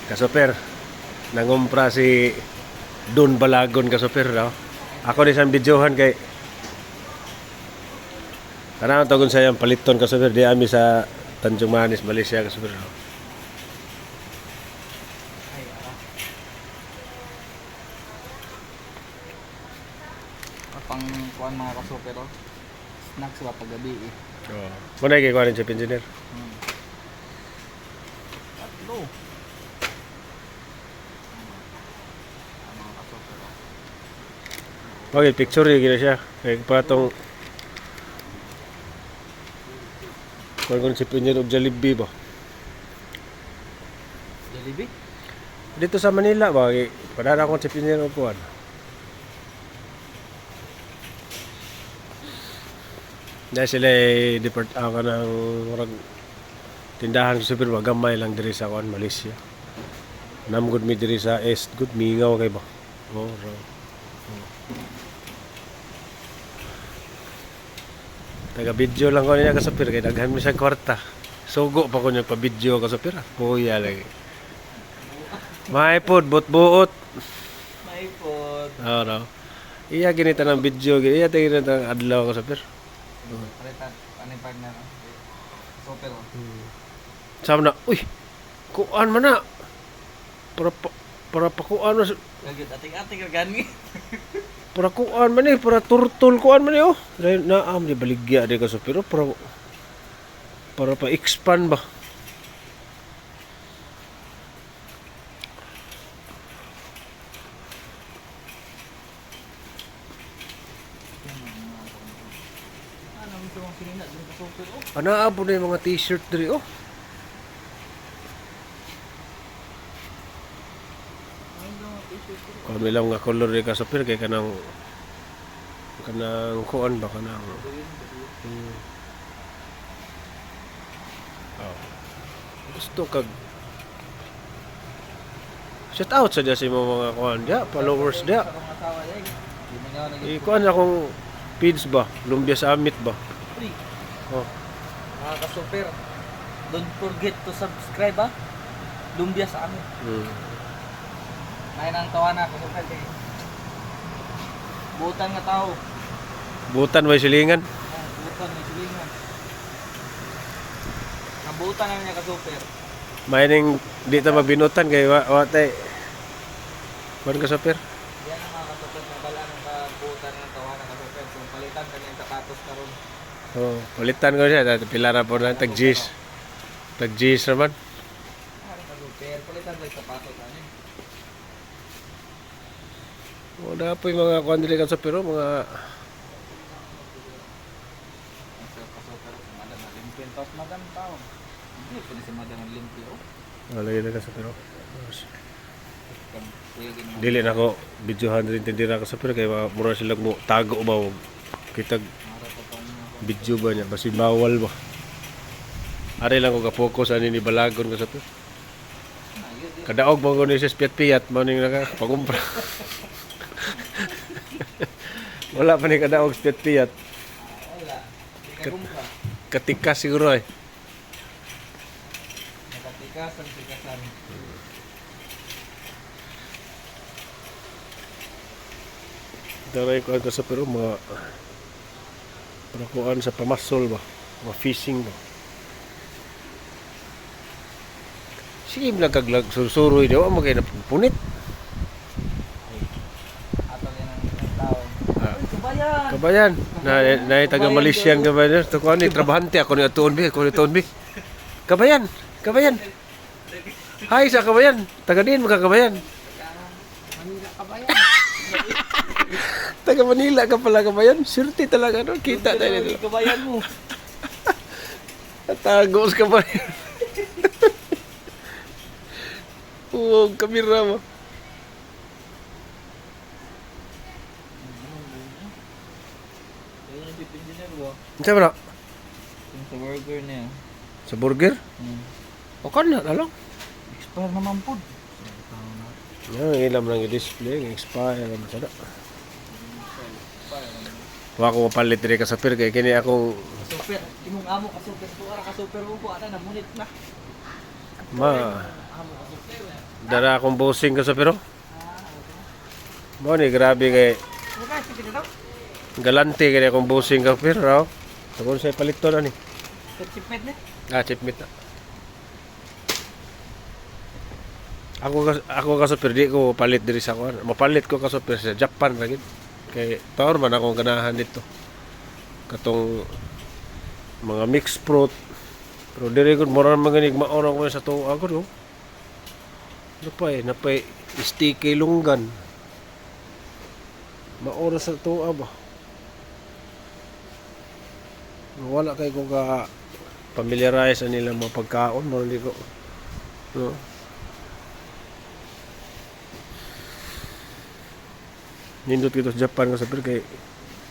Kasoper, nangumpra si Don Balagon kasoper daw. Ako ni sang videohan kay kanang tagon sayang paliton kasoper di ami sa Tanjung Manis, Malaysia kasoper daw. Pang kuan mga kasuper oh. Snacks ba paggabi eh. Oh. Muna kay kuan chief engineer. Tatlo. Mga kasuper oh. Okay, picture gina siya. Kay patong kuan chief engineer og Jollibee ba. Jollibee? Dito sa Manila ba kay padana ko chief engineer og kuan. Dahil sila depart ka ng tindahan ko super magamay lang diri sa kuan Malaysia. Namgud mi diri sa East good mingaw kay ba. Oh, taga video lang ko niya kasupir kay daghan mi sa kwarta. Sugo pa ko niya pa video kasupir. Kuya lagi. May pod buot-buot. May pod. Oo, no. Iya ginita ng video, iya tingin ng adlaw kasupir. Palitan, anong partner no? Super oh. Sama na, uy, kuan man na. Para pakuan man. Gagit ating-ating gani. Para kuan man eh, para turtul kuan man eh, oh. Naam di baligya di ka so, pero para pa-expand ba. Ano mo yung sinina dun ka super oh. Anaabo na yung mga t-shirt diri, oh. Kung lang nga color di ka so, pero kay kanang kuan ba, kanang oh. Gusto kag shout out sa dia sa mga kuan dia, followers dia. Kuan akong feeds ba, lumbia sa amit ba. Oh. Mga ka-super, don't forget to subscribe ha. Lumbia sa amin. Nay nang tawana ko super kay. Butan nga tao. Butan may silingan. Butan may silingan. Nabutan namin niya ka-super. Mining di ta mabinutan kay wa tay. Kuan ka super. Yan ang mga ka-super na bala ng butan ng tawana ka-super. So palitan kanya yung tapatos karon. Oh, palitan ko siya dati pila na po na tag G's. Tag G's naman. Ano ka-super? Palitan lang tapatos namin. Wala po yung mga kuan dili ka super, mga Ka-super, madan na limpin. Tapos madan tao. Hindi pwede si madan ng limpyo. wala yun ka super. Pwede Dili na ako videohan rin tindi na ka super kay mura sila mo tago ba kitag video ba niya basi bawal ba. Ari lang ko ka-focus ani ni Balagon ka super. Kadaog mo ko ni sa piyat-piyat mo ning nakapagumpra. Wala pa ni kadaog piyat-piyat. Wala. Hindi ka kumpra. Katikas siguro eh. Nakatikasan, tikasan. Daray ko ka sa pero mga parakuan sa pamasol ba, mga fishing ba. Sige lang kaglag susuroy daw mo kay napunit. Ato yan ang tao. Ah. Kabayan! Kabayan, na taga Malaysian kabayan. To ko ni trabahante ako ni atuon bi, ako ni atuon bi. Kabayan, kabayan. Hi sa kabayan, taga din mga kabayan. Manila kabayan. Taga Manila ka pala kabayan. Surti talaga no, kita tayo nito. Kabayan mo. Tagos kabayan. Wow, kamera mo. Kaya yung chief engineer mo. Sa bro, Yung sa burger niya. sa burger? O kan na lang. Expire naman po. Yan, ilam lang yung display, yung expire naman sada. Wa ko mapalit diri ka sa pir kay kini akong Super. Imong amo ka super. Tuara ka super mo po. Ana na munit na. ma Amo ka super. Dara akong bossing ka sa pero. Mo ni grabe kay Ano ka, sige dito? galante kay akong bossing ka pero raw. Tungkol sa palito na ni. Chipmate na. Chipmate na. Ako ka super di ko palit diri sa kuan. Mapalit ko ka super sa Japan ra gid. Kay taor man akong ganahan dito. Katong mga mixed fruit. Pero diri gud mura man ganig maorang ko sa tuwa ko do. Napay sticky lunggan. Maora sa tuwa ba? Wala kay ko ka familiarize sa nilang mga pagkaon mo hindi ko. No. Nindot kito sa Japan kasi pero kay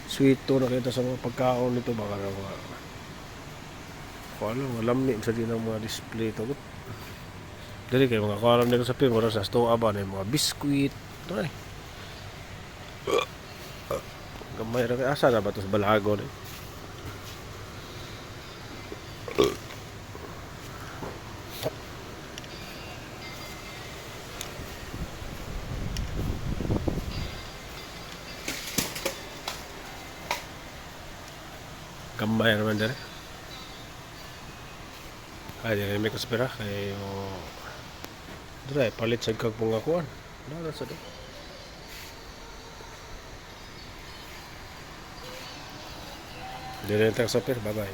sweet to nakita sa mga pagkaon nito baka na mga wala lami sa din ang mga display to. Dili kay mga karon dito sa Pilipinas sa store ba na mga biskuit to eh. Gamay ra kay asa na ba to sa Balagon eh. Gamay naman dere. Ay, di may kaspera kay dre palit sa kag pangakuan. Dara sa do. Dire ta sa bye bye.